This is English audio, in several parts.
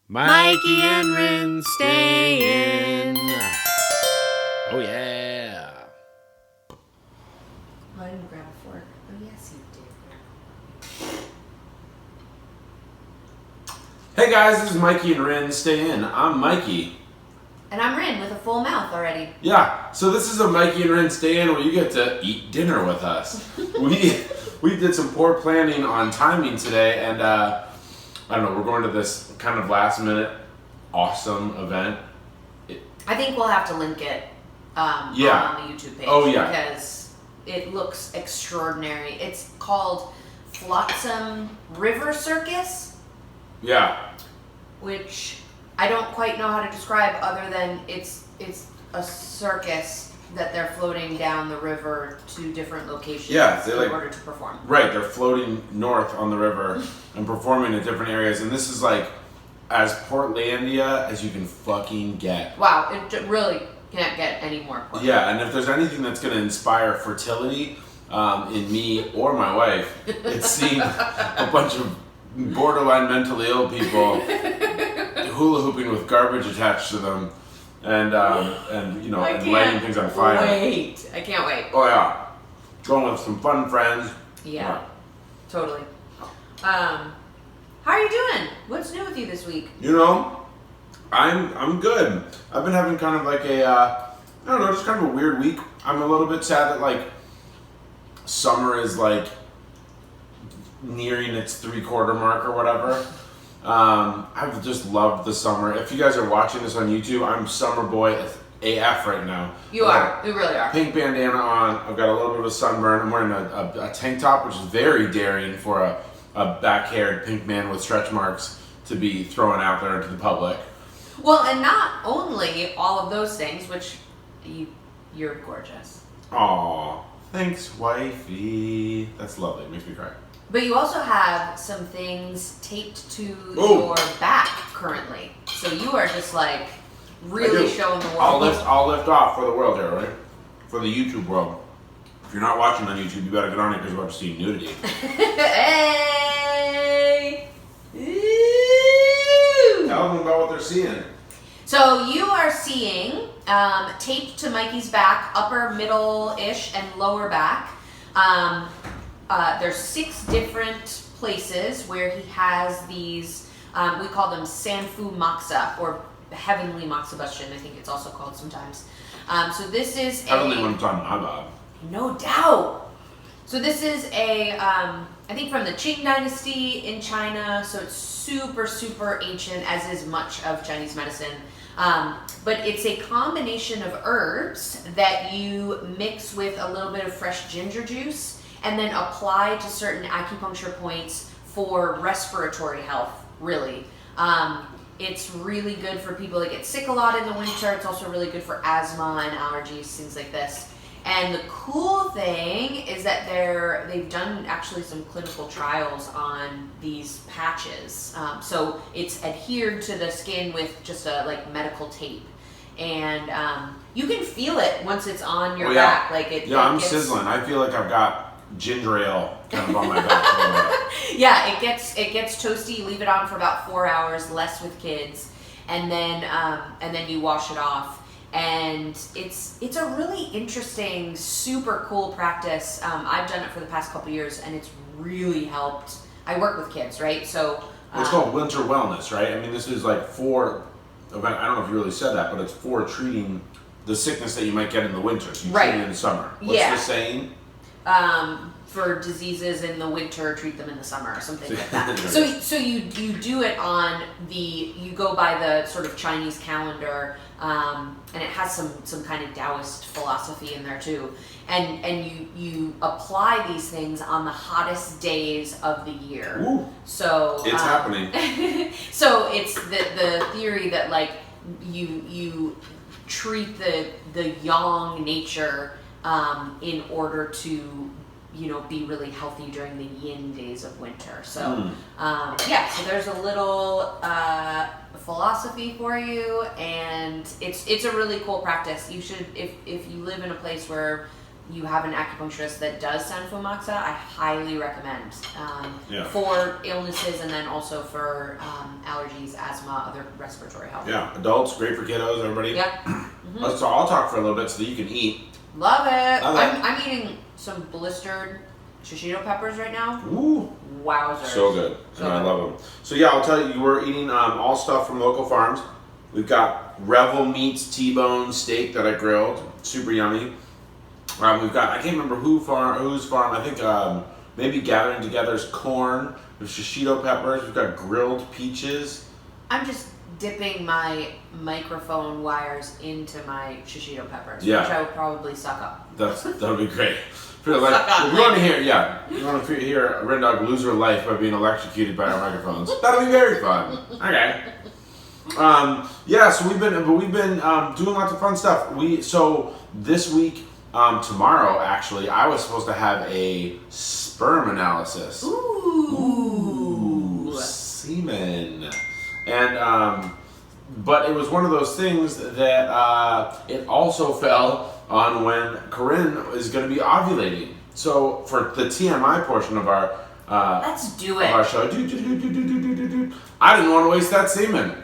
Mikey and Rinne stay in. Oh yeah. Oh, I didn't grab a fork. Oh yes, you did. Hey guys, this is Mikey and Rinne stay in. I'm Mikey. And I'm Rinne with a full mouth already. Yeah, so this is a Mikey and Rinne stay in where you get to eat dinner with us. we did some poor planning on timing today, and I don't know, we're going to this kind of last minute awesome event. I think we'll have to link it on the YouTube page. Oh yeah. Because it looks extraordinary. It's called Flotsam River Circus. Yeah. Which I don't quite know how to describe other than it's a circus that they're floating down the river to different locations in order to perform. Right, they're floating north on the river and performing in different areas, and this is like as Portlandia as you can fucking get. Wow, it really can't get any more Portland. Yeah, and if there's anything that's going to inspire fertility in me or my wife, it's seeing a bunch of borderline mentally ill people hula hooping with garbage attached to them, and lighting things on fire. I can't wait. Oh yeah, going with some fun friends. Yeah. Totally. How are you doing? What's new with you this week? You know, I'm good. I've been having kind of like just kind of a weird week. I'm a little bit sad that like summer is like nearing its 3/4 mark or whatever. I've just loved the summer. If you guys are watching this on YouTube, I'm summer boy AF right now. You are. You really are. Pink bandana on. I've got a little bit of a sunburn. I'm wearing a tank top, which is very daring for a back-haired pink man with stretch marks to be thrown out there into the public. Well, and not only all of those things, which you're gorgeous. Aw, thanks, wifey. That's lovely. It makes me cry. But you also have some things taped to your back currently. So you are just like really showing the world. I'll lift off for the world here, right? For the YouTube world. If you're not watching on YouTube, you better get on it because you're about to see nudity. Hey! Tell them about what they're seeing. So you are seeing taped to Mikey's back, upper, middle-ish, and lower back. There's 6 different places where he has these, we call them Sanfu Moxa, or Heavenly Moxibustion, I think it's also called sometimes. So this is Heavenly when it's on my bob. No doubt. So this is I think from the Qing Dynasty in China, so it's super, super ancient, as is much of Chinese medicine. But it's a combination of herbs that you mix with a little bit of fresh ginger juice and then apply to certain acupuncture points for respiratory health, really. It's really good for people that get sick a lot in the winter. It's also really good for asthma and allergies, things like this. And the cool thing is that they've done actually some clinical trials on these patches. So it's adhered to the skin with just a medical tape. And you can feel it once it's on your back. I'm sizzling. I feel like I've got ginger ale kind of on my back. Yeah, it gets toasty. You leave it on for about 4 hours, less with kids, and then you wash it off. And it's a really interesting, super cool practice. I've done it for the past couple years, and it's really helped. I work with kids, right? So it's called winter wellness, right? I mean, this is like I don't know if you really said that, but it's for treating the sickness that you might get in the winter. So you treat it in the summer. What's the saying? For diseases in the winter, treat them in the summer, or something like that. So you do it on you go by the sort of Chinese calendar, and it has some kind of Taoist philosophy in there too. And you apply these things on the hottest days of the year. Ooh, so it's happening. So it's the theory that you treat the yang nature in order to be really healthy during the yin days of winter. So so there's a little philosophy for you, and it's a really cool practice. You should, if you live in a place where you have an acupuncturist that does Sanfo Moxa, I highly recommend for illnesses and then also for allergies, asthma, other respiratory health. Yeah, adults, great for kiddos, everybody. Yep. Mm-hmm. So I'll talk for a little bit so that you can eat. Love it. I'm eating some blistered shishito peppers right now. Ooh. Wowzers. So good. I love them. So yeah, I'll tell you, we're eating all stuff from local farms. We've got Revel Meats T-bone steak that I grilled. Super yummy. We've got, I can't remember whose farm. I think maybe Gathering Together's corn. There's shishito peppers. We've got grilled peaches. I'm just dipping my microphone wires into my shishito peppers, yeah. which I would probably suck up. That'll be great. If you want to hear, you want to hear a Rinne dog lose her life by being electrocuted by our microphones. That'll be very fun. Okay. So we've been doing lots of fun stuff. So this week, tomorrow actually, I was supposed to have a sperm analysis. Ooh. Semen. And but it was one of those things that it also fell on when Corinne is going to be ovulating. So for the TMI portion of our let's do it. Of our show, I didn't want to waste that semen.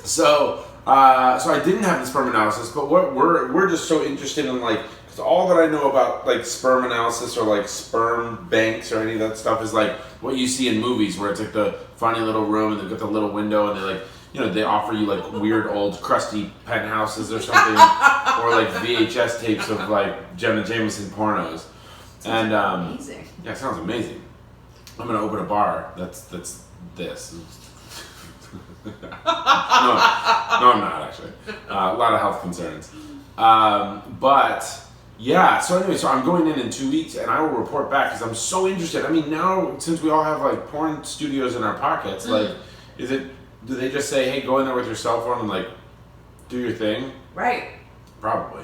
So I didn't have the sperm analysis, but what we're just so interested in, like, because all that I know about like sperm analysis or like sperm banks or any of that stuff is like what you see in movies where it's like the funny little room and they've got the little window and they like, they offer you like weird old crusty penthouses or something, or like VHS tapes of like Jenna Jameson pornos. Sounds amazing. Yeah, it sounds amazing. I'm gonna open a bar. That's this. No, I'm not actually. A lot of health concerns. But yeah. So anyway, I'm going in 2 weeks, and I will report back because I'm so interested. I mean, now since we all have like porn studios in our pockets, like, do they just say, hey, go in there with your cell phone and like do your thing? Right. Probably.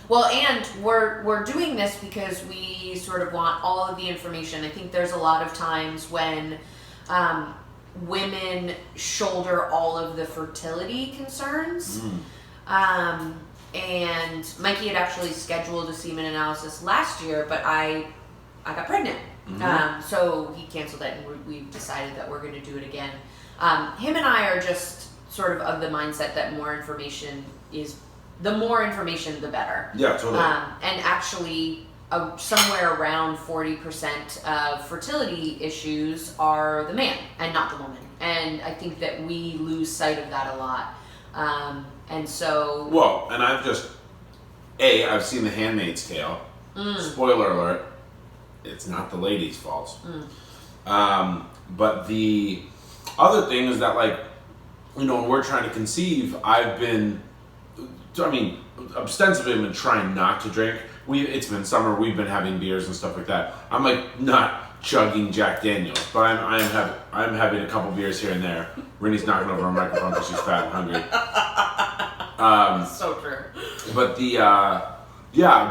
Well, and we're doing this because we sort of want all of the information. I think there's a lot of times when women shoulder all of the fertility concerns. And Mikey had actually scheduled a semen analysis last year, but I got pregnant. So he canceled it, and we've decided that we're going to do it again. Him and I are just sort of the mindset that the more information, the better. Yeah, totally. And actually, somewhere around 40% of fertility issues are the man and not the woman. And I think that we lose sight of that a lot. And so... Well, and I've seen The Handmaid's Tale. Spoiler alert, it's not the lady's fault. But the other thing is that, like, when we're trying to conceive, ostensibly I've been trying not to drink. It's been summer, we've been having beers and stuff like that. I'm like not chugging Jack Daniels, but I'm having a couple beers here and there. Rinne's knocking over a microphone because she's fat and hungry. So true. But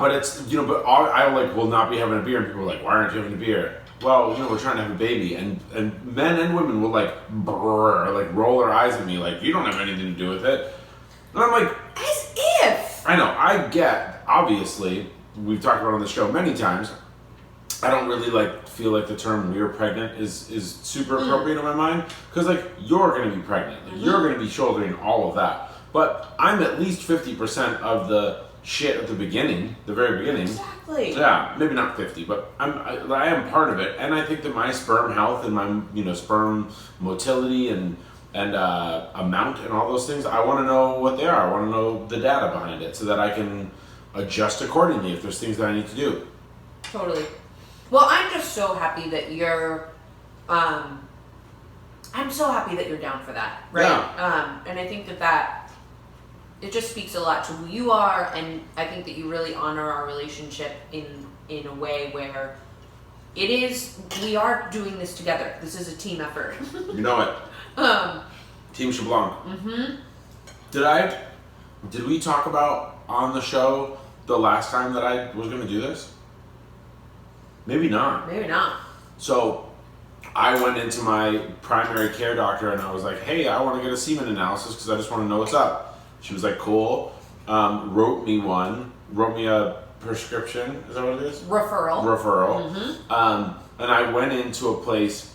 but it's, but I will not be having a beer, and people are like, why aren't you having a beer? Well, we're trying to have a baby, and men and women will like roll their eyes at me like, you don't have anything to do with it. And I'm like, as if. I know, I get, obviously, we've talked about it on the show many times, I don't really feel like the term "we're pregnant" is super appropriate in my mind, because like, you're going to be pregnant, you're going to be shouldering all of that, but I'm at least 50% of the shit at the beginning, the very beginning. Exactly. Yeah, maybe not 50, but I am part of it, and I think that my sperm health and my sperm motility and amount and all those things, I want to know what they are. I want to know the data behind it so that I can adjust accordingly if there's things that I need to do. Totally. Well, I'm just so happy that you're I'm so happy that you're down for that, right? Yeah. And I think that it just speaks a lot to who you are, and I think that you really honor our relationship in a way where we are doing this together. This is a team effort. You know it. Team Shablanc. Did we talk about on the show the last time that I was going to do this? Maybe not. Maybe not. So I went into my primary care doctor and I was like, hey, I want to get a semen analysis because I just want to know what's up. She was like, cool. wrote me a prescription. Is that what it is? Referral. And I went into a place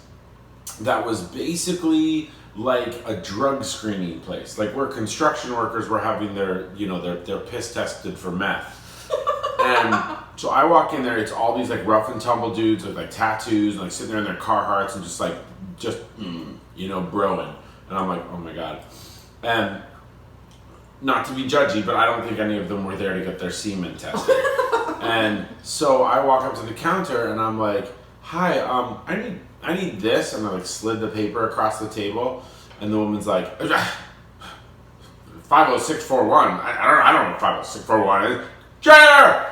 that was basically like a drug screening place, like where construction workers were having their piss tested for meth. And so I walk in there, it's all these like rough and tumble dudes with like tattoos and like sitting there in their Carhartts and just broing. And I'm like, oh my God. And not to be judgy, but I don't think any of them were there to get their semen tested. And so I walk up to the counter and I'm like, hi, I need this. And I like slid the paper across the table. And the woman's like, 50641. I don't know what 50641 is. Jennifer!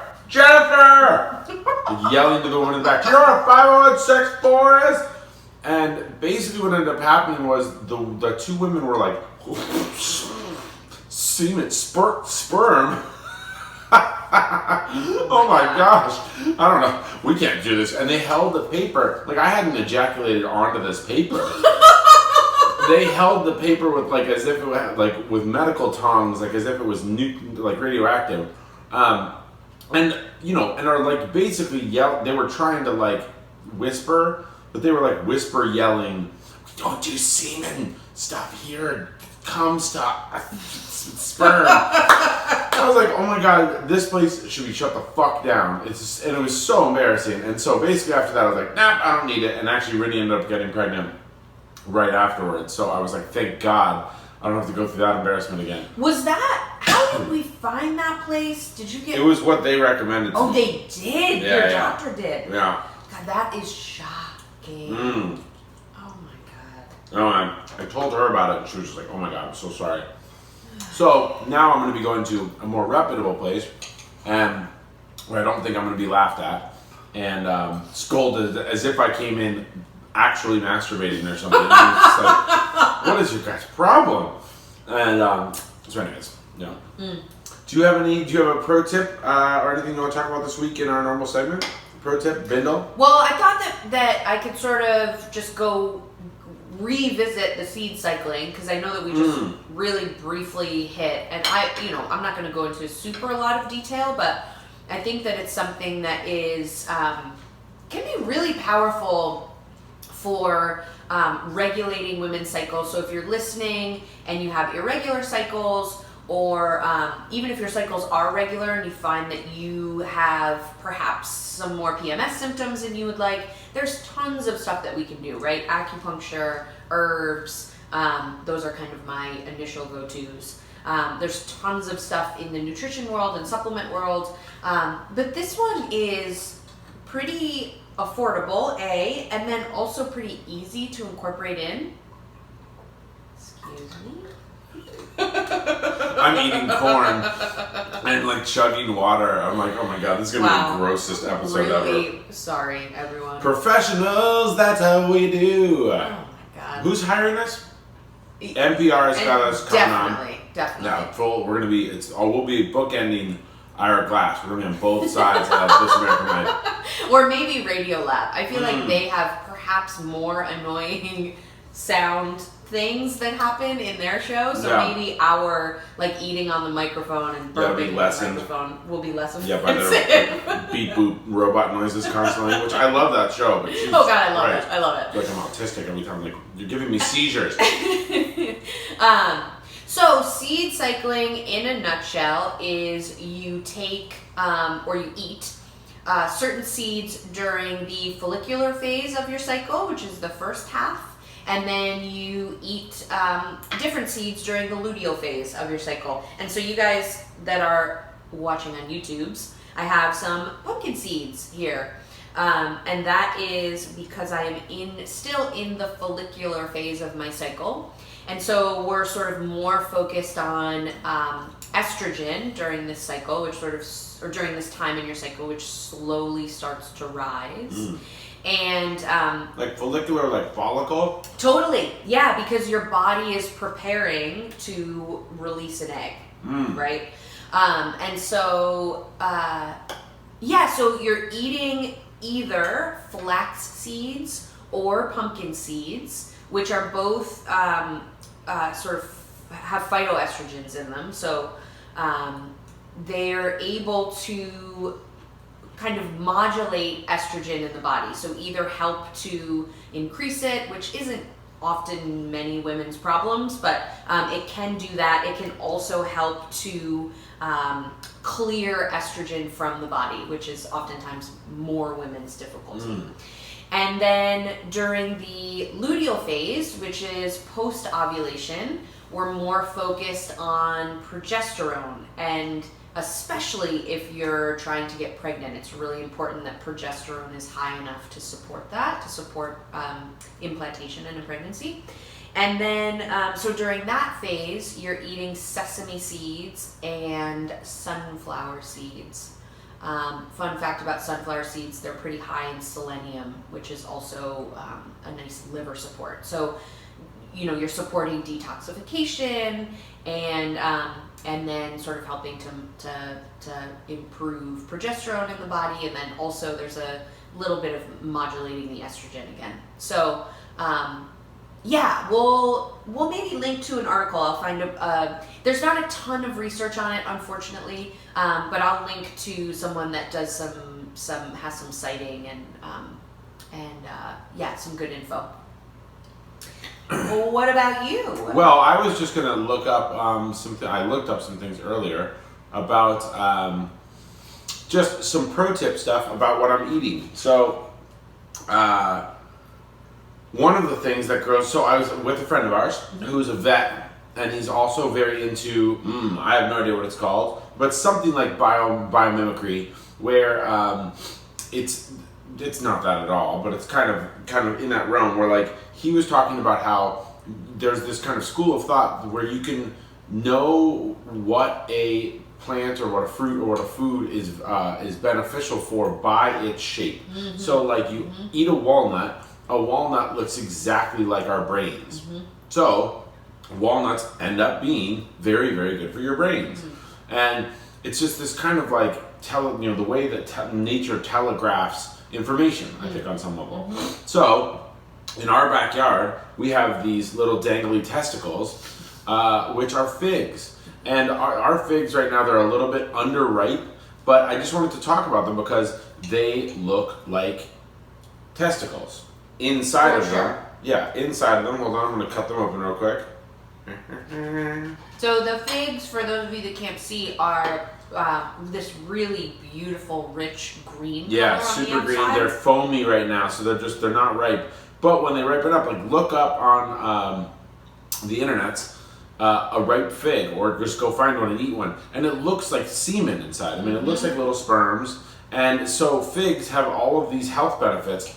Yelling to the woman in the back, you know what 50164 is? And basically what ended up happening was the two women were like, semen, sperm. Oh my gosh. I don't know. We can't do this. And they held the paper, like I hadn't ejaculated onto this paper. They held the paper with like as if it was like with medical tongs, like as if it was like radioactive. And are like basically they were trying to like whisper, but they were like whisper yelling, we don't do semen stuff here, cum stuff, sperm. I was like, oh my God, this place should be shut the fuck down. And it was so embarrassing. And so basically after that I was like, nah, I don't need it. And actually Rinne ended up getting pregnant right afterwards. So I was like, thank God I don't have to go through that embarrassment again. How did we find that place? Did you get... It was what they recommended to me. They did? Yeah, Your doctor did? Yeah. God, that is shocking. Oh my God. No, I told her about it and she was just like, oh my God, I'm so sorry. So now I'm going to be going to a more reputable place and where I don't think I'm going to be laughed at and scolded as if I came in actually masturbating or something. And it's just like, what is your guys' problem? And so anyways, yeah. Do you have a pro tip or anything you want to talk about this week in our normal segment? Pro tip, Bindle? Well, I thought that I could sort of just go revisit the seed cycling because I know that we just really briefly hit, and I'm not going to go into super a lot of detail, but I think that it's something that is can be really powerful for regulating women's cycles. So if you're listening and you have irregular cycles, or even if your cycles are regular and you find that you have perhaps some more PMS symptoms than you would like, there's tons of stuff that we can do, right? Acupuncture, herbs, those are kind of my initial go-tos. There's tons of stuff in the nutrition world and supplement world, but this one is pretty affordable, and then also pretty easy to incorporate in. Excuse me. I'm eating corn and like chugging water. I'm like, oh my God, this is going to be the grossest episode ever. Sorry, everyone. Professionals, that's how we do. Oh my God. Who's hiring us? NPR has got us coming on. Definitely. Yeah, we'll be bookending Ira Glass. We're going to be on both sides of This American Life. Or maybe Radio Lab. I feel like they have perhaps more annoying sound things that happen in their show, so maybe our like eating on the microphone and burping on the microphone will be less offensive. Yeah, by their beep boop robot noises constantly, which I love that show. But oh God, I love it. I love it. Like I'm autistic every time. Like you're giving me seizures. So seed cycling in a nutshell is you take or you eat certain seeds during the follicular phase of your cycle, which is the first half. And then you eat different seeds during the luteal phase of your cycle. And so you guys that are watching on YouTube's, I have some pumpkin seeds here. And that is because I am still in the follicular phase of my cycle. And so we're sort of more focused on estrogen during this cycle, or during this time in your cycle, which slowly starts to rise. And like follicular, like follicle? Totally, yeah, because your body is preparing to release an egg, right? And so, so you're eating either flax seeds or pumpkin seeds, which are both sort of have phytoestrogens in them. So they're able to kind of modulate estrogen in the body. So either help to increase it, which isn't often many women's problems, but it can do that. It can also help to clear estrogen from the body, which is oftentimes more women's difficulty. And then during the luteal phase, which is post-ovulation, we're more focused on progesterone, and especially if you're trying to get pregnant, it's really important that progesterone is high enough to support that, to support implantation in a pregnancy. And then, so during that phase, you're eating sesame seeds and sunflower seeds. Fun fact about sunflower seeds, they're pretty high in selenium, which is also a nice liver support. So, you know, you're supporting detoxification and then sort of helping to improve progesterone in the body, and then also there's a little bit of modulating the estrogen again. So yeah, we'll maybe link to an article. I'll find there's not a ton of research on it, unfortunately, but I'll link to someone that does has some citing and yeah, some good info. Well, what about you? Well, I was just gonna look up something. I looked up some things earlier about just some pro tip stuff about what I'm eating. So, one of the things that grows. So I was with a friend of ours who's a vet, and he's also very into. I have no idea what it's called, but something like biomimicry, where it's not that at all, but it's kind of in that realm where, like, he was talking about how there's this kind of school of thought where you can know what a plant or what a fruit or what a food is beneficial for by its shape. So, like, you eat a walnut looks exactly like our brains. So walnuts end up being very, very good for your brains. And it's just this kind of like the way that nature telegraphs information, I think, on some level. So in our backyard, we have these little dangly testicles, which are figs. And our figs right now, they're a little bit underripe, but I just wanted to talk about them because they look like testicles. Inside of them. Yeah, inside of them. Hold on, I'm going to cut them open real quick. So the figs, for those of you that can't see, are this really beautiful, rich green color. Yeah, super green. They're foamy right now, so they're not ripe. But when they ripen up, like, look up on the internets a ripe fig, or just go find one and eat one, and it looks like semen inside. I mean, it looks like little sperms, and so figs have all of these health benefits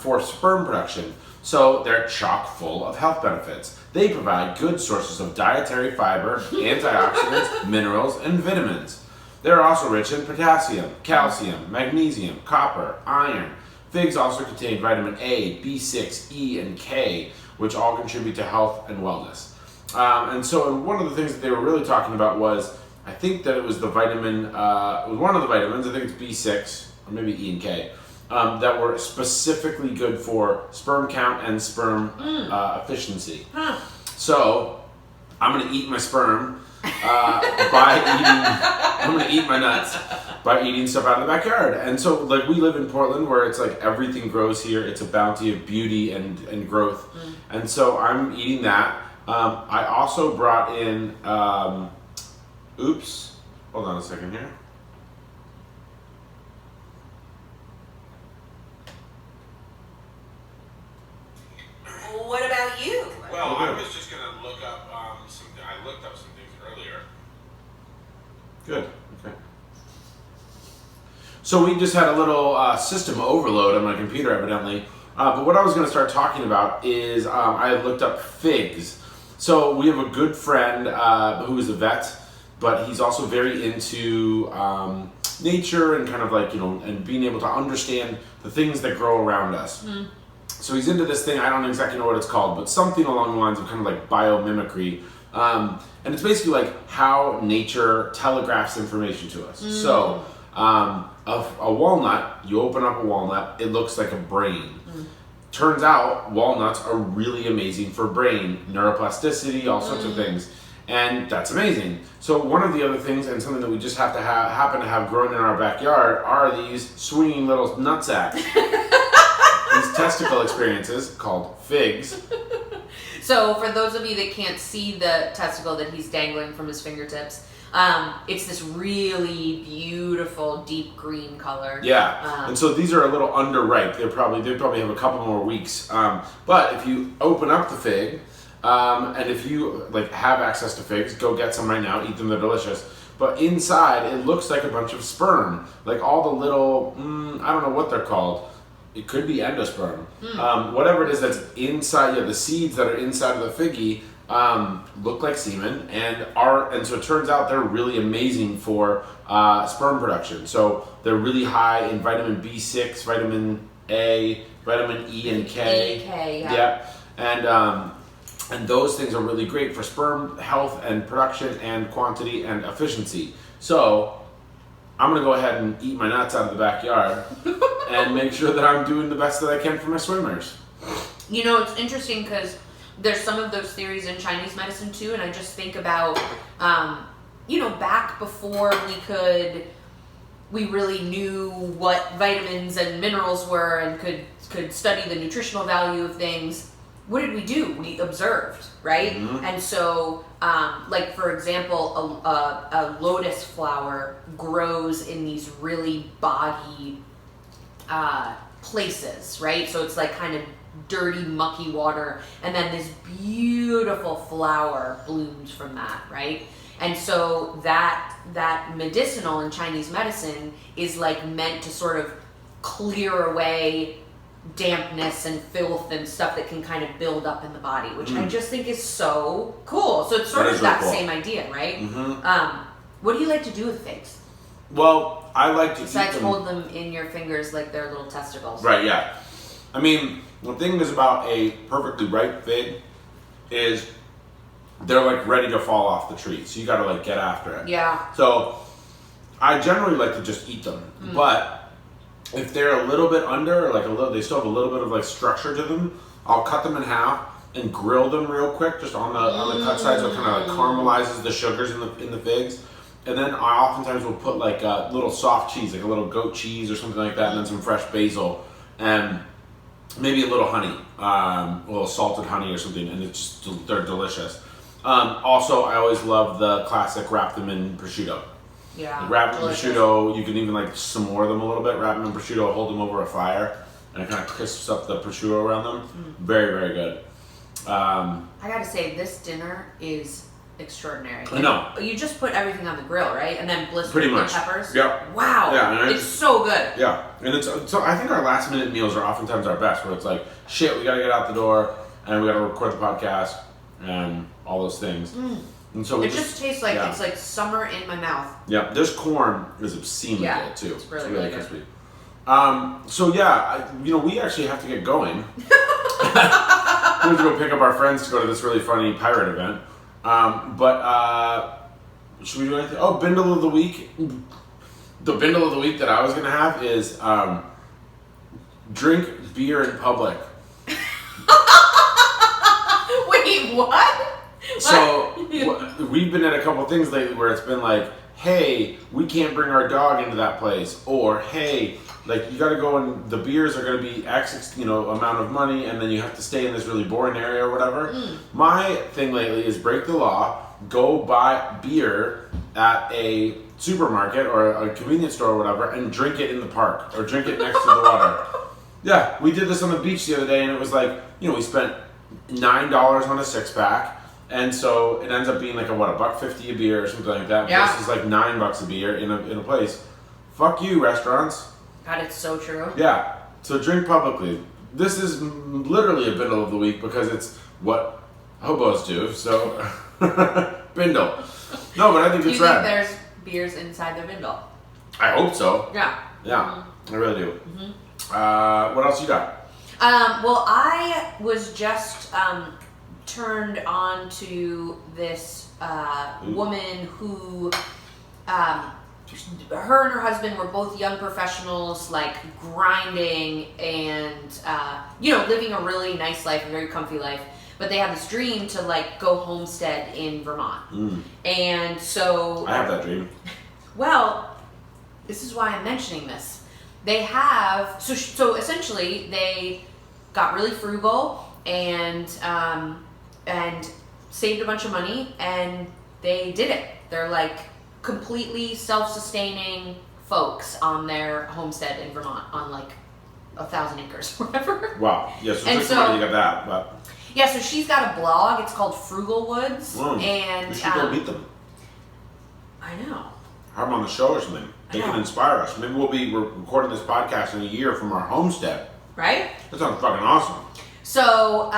for sperm production. So they're chock full of health benefits. They provide good sources of dietary fiber, antioxidants, minerals, and vitamins. They're also rich in potassium, calcium, magnesium, copper, iron. Figs also contain vitamin A, B6, E, and K, which all contribute to health and wellness. And so one of the things that they were really talking about was, I think that it was the vitamin, it was one of the vitamins, I think it's B6, or maybe E and K, that were specifically good for sperm count and sperm efficiency. So I'm going to eat my sperm I'm going to eat my nuts by eating stuff out of the backyard. And so, like, we live in Portland where it's like everything grows here. It's a bounty of beauty and growth. And so I'm eating that. I also brought in, oops, hold on a second here. What about you? Well, I was just going to look up something. I looked up some things earlier. Good. Okay. So we just had a little system overload on my computer, evidently. But what I was going to start talking about is I looked up figs. So we have a good friend who is a vet, but he's also very into nature and kind of like, and being able to understand the things that grow around us. So he's into this thing, I don't exactly know what it's called, but something along the lines of kind of like biomimicry. And it's basically like how nature telegraphs information to us. So a walnut, you open up a walnut, it looks like a brain. Turns out walnuts are really amazing for brain neuroplasticity, all sorts of things. And that's amazing. So one of the other things, and something that we just have to happen to have grown in our backyard, are these swinging little nutsacks. These testicle experiences called figs. So for those of you that can't see the testicle that he's dangling from his fingertips, it's this really beautiful deep green color. Yeah, and so these are a little underripe. They probably have a couple more weeks. But if you open up the fig, and if you like have access to figs, go get some right now. Eat them; they're delicious. But inside, it looks like a bunch of sperm, like all the little I don't know what they're called. It could be endosperm. Whatever it is that's inside, the seeds that are inside of the figgy look like semen, and so it turns out they're really amazing for sperm production. So they're really high in vitamin B6, vitamin A, vitamin E and K. Yeah. And those things are really great for sperm health and production and quantity and efficiency. So I'm gonna go ahead and eat my nuts out of the backyard and make sure that I'm doing the best that I can for my swimmers. You know, it's interesting because there's some of those theories in Chinese medicine too, and I just think about, back before we really knew what vitamins and minerals were and could study the nutritional value of things. What did we do? We observed, right? Mm-hmm. And so, like for example, a lotus flower grows in these really boggy places, right? So it's like kind of dirty, mucky water, and then this beautiful flower blooms from that, right? And so that medicinal in Chinese medicine is like meant to sort of clear away dampness and filth and stuff that can kind of build up in the body, which I just think is so cool. So it's sort of that same idea, right? Mm-hmm. What do you like to do with figs? Well, I like to besides hold them in your fingers like they're little testicles. Right, yeah. I mean, the thing is about a perfectly ripe fig is they're like ready to fall off the tree, so you gotta like get after it. Yeah. So I generally like to just eat them, but if they're a little bit under, they still have a little bit of like structure to them, I'll cut them in half and grill them real quick, just on the cut side, so it kind of like caramelizes the sugars in the figs. And then I oftentimes will put like a little soft cheese, like a little goat cheese or something like that, and then some fresh basil and maybe a little honey, a little salted honey or something, and they're delicious. Also, I always love the classic wrap them in prosciutto. Yeah. Wrap them in prosciutto. You can even like s'more them a little bit. Wrap them in prosciutto, hold them over a fire, and it kind of crisps up the prosciutto around them. Very, very good. I gotta say, this dinner is extraordinary. I know. You just put everything on the grill, right? And then blistered pretty much peppers. Yep. Wow. Yeah. It's so good. Yeah, and so I think our last minute meals are oftentimes our best, where it's like, shit, we gotta get out the door and we gotta record the podcast and all those things. And so it just tastes like it's like summer in my mouth. Yeah, this corn is obscenely good too. It's really crispy. So yeah, we actually have to get going. We have to go pick up our friends to go to this really funny pirate event. But should we do anything? Oh, Bindle of the week. The Bindle of the week that I was gonna have is drink beer in public. Wait, what? So we've been at a couple things lately where it's been like, hey, we can't bring our dog into that place, or hey, like you got to go and the beers are going to be X, amount of money, and then you have to stay in this really boring area or whatever. My thing lately is break the law, go buy beer at a supermarket or a convenience store or whatever, and drink it in the park or drink it next to the water. Yeah, we did this on the beach the other day, and it was like, we spent $9 on a 6-pack. And so it ends up being like $1.50 a beer or something like that. Yeah. This is like $9 a beer in a place. Fuck you, restaurants. God, it's so true. Yeah. So drink publicly. This is literally a Bindle of the week because it's what hobos do. So Bindle. No, but I think it's rad. Do you think there's beers inside their Bindle? I hope so. Yeah. Yeah, I really do. What else you got? Well, I was just turned on to this woman who her and her husband were both young professionals, like grinding and living a really nice life, a very comfy life, but they have this dream to like go homestead in Vermont. And so I have that dream. Well, this is why I'm mentioning this. They have so essentially they got really frugal and saved a bunch of money, and they did it. They're like completely self-sustaining folks on their homestead in Vermont on like 1,000 acres or whatever. Wow. Yeah, so And just so, you got that, but yeah, so she's got a blog. It's called Frugal Woods, and we should go meet them. I know. Have them on the show or something. They can inspire us. Maybe we'll be recording this podcast in a year from our homestead. Right? That sounds fucking awesome. So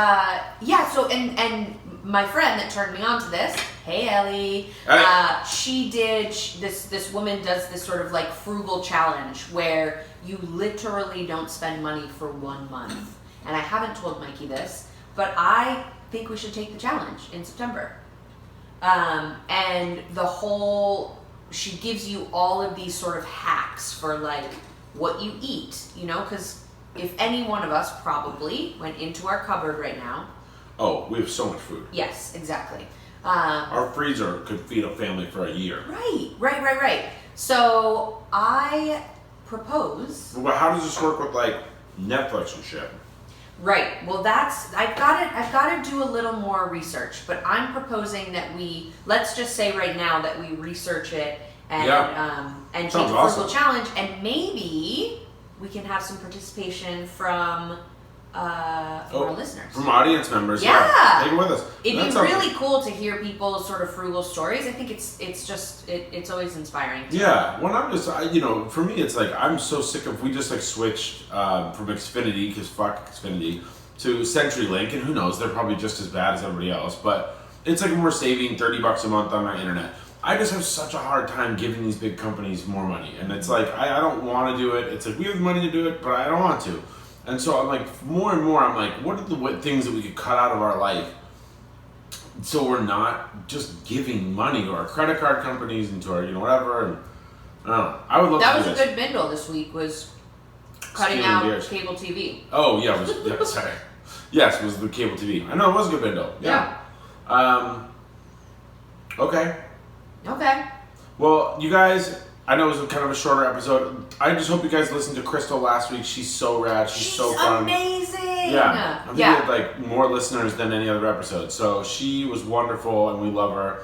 so and my friend that turned me on to this, hey Ellie, she did this woman does this sort of like frugal challenge where you literally don't spend money for 1 month. And I haven't told Mikey this, but I think we should take the challenge in September. And she gives you all of these sort of hacks for like what you eat, you know, because if any one of us probably went into our cupboard right now. Oh, we have so much food. Yes, exactly. Our freezer could feed a family for a year. Right. So I propose. But how does this work with like Netflix and shit? Right. Well, I've got to do a little more research, but I'm proposing that let's just say right now that we research it and take the frugal challenge, and maybe we can have some participation from our listeners, from audience members. Yeah, take it with us. It'd be really cool to hear people's sort of frugal stories. I think it's always inspiring. Yeah, when I'm just, for me, it's like I'm so sick of, we just like switched from Xfinity, because fuck Xfinity, to CenturyLink, and who knows, they're probably just as bad as everybody else, but it's like we're saving $30 a month on our internet. I just have such a hard time giving these big companies more money, and it's like, I don't want to do it. It's like, we have the money to do it, but I don't want to. And so I'm like, more and more, I'm like, what are the things that we could cut out of our life so we're not just giving money to our credit card companies and to our, whatever. And I don't know. I would love that to was do a this. good bindle this week, was cutting Stealing out beers. cable TV. Oh, yeah, sorry. Yes, it was the cable TV. I know, it was a good bindle. Yeah. Okay. Well, you guys, I know it was kind of a shorter episode. I just hope you guys listened to Crystal last week. She's so rad. She's so fun. Amazing. Yeah. I think we had like more listeners than any other episode. So she was wonderful, and we love her.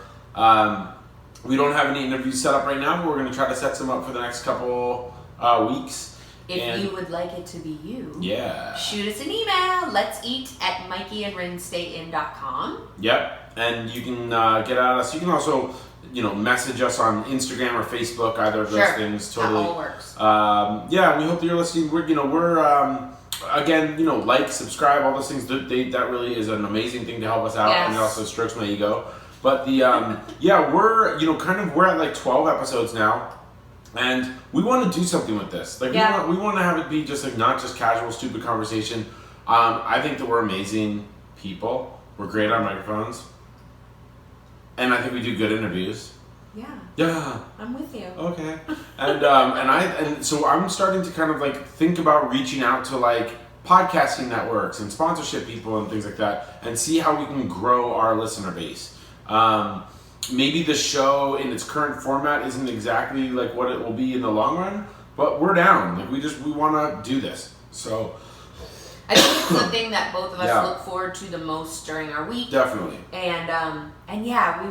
We don't have any interviews set up right now, but we're going to try to set some up for the next couple weeks. If you would like it to be you, shoot us an email. Let's eat at mikeyandrinnestayin.com. Yep. And you can get at us. You can also message us on Instagram or Facebook, either of those things. Totally. That all works. We hope that you're listening. We're again, like, subscribe, all those things. That really is an amazing thing to help us out, and it also strokes my ego. But the we're at like 12 episodes now, and we want to do something with this. Like we want to have it be just like not just casual, stupid conversation. I think that we're amazing people. We're great on microphones. And I think we do good interviews. Yeah. I'm with you. Okay. And so I'm starting to kind of like think about reaching out to like podcasting networks and sponsorship people and things like that, and see how we can grow our listener base. Maybe the show in its current format isn't exactly like what it will be in the long run, but we're down. Like we want to do this. So I think it's the thing that both of us look forward to the most during our week. Definitely. And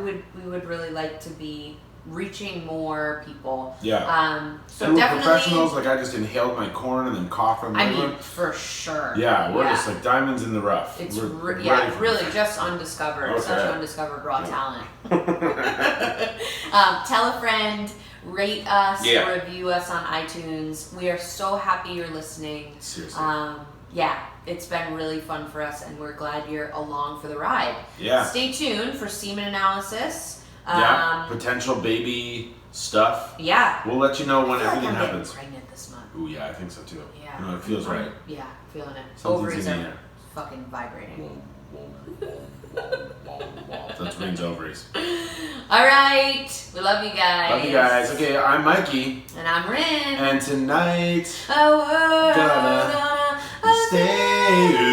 we would really like to be reaching more people. Yeah. So and we're definitely professionals. Like I just inhaled my corn and then coughed on the I mean, for sure. Yeah, we're just like diamonds in the rough. It's we're really just undiscovered. Okay. Such undiscovered raw talent. Tell a friend. Rate us. Review us on iTunes. We are so happy you're listening. Seriously. It's been really fun for us, and we're glad you're along for the ride. Yeah. Stay tuned for semen analysis. Potential baby stuff. Yeah. We'll let you know when everything I'm happens. Pregnant this month. Ooh, yeah, I think so too. Yeah. It feels right. Yeah, feeling it. Something's Ovaries in the are air. fucking vibrating. That's Rinne's ovaries. All right. We love you guys. Love you guys. Okay, I'm Mikey. And I'm Rinne. And tonight, we're gonna stay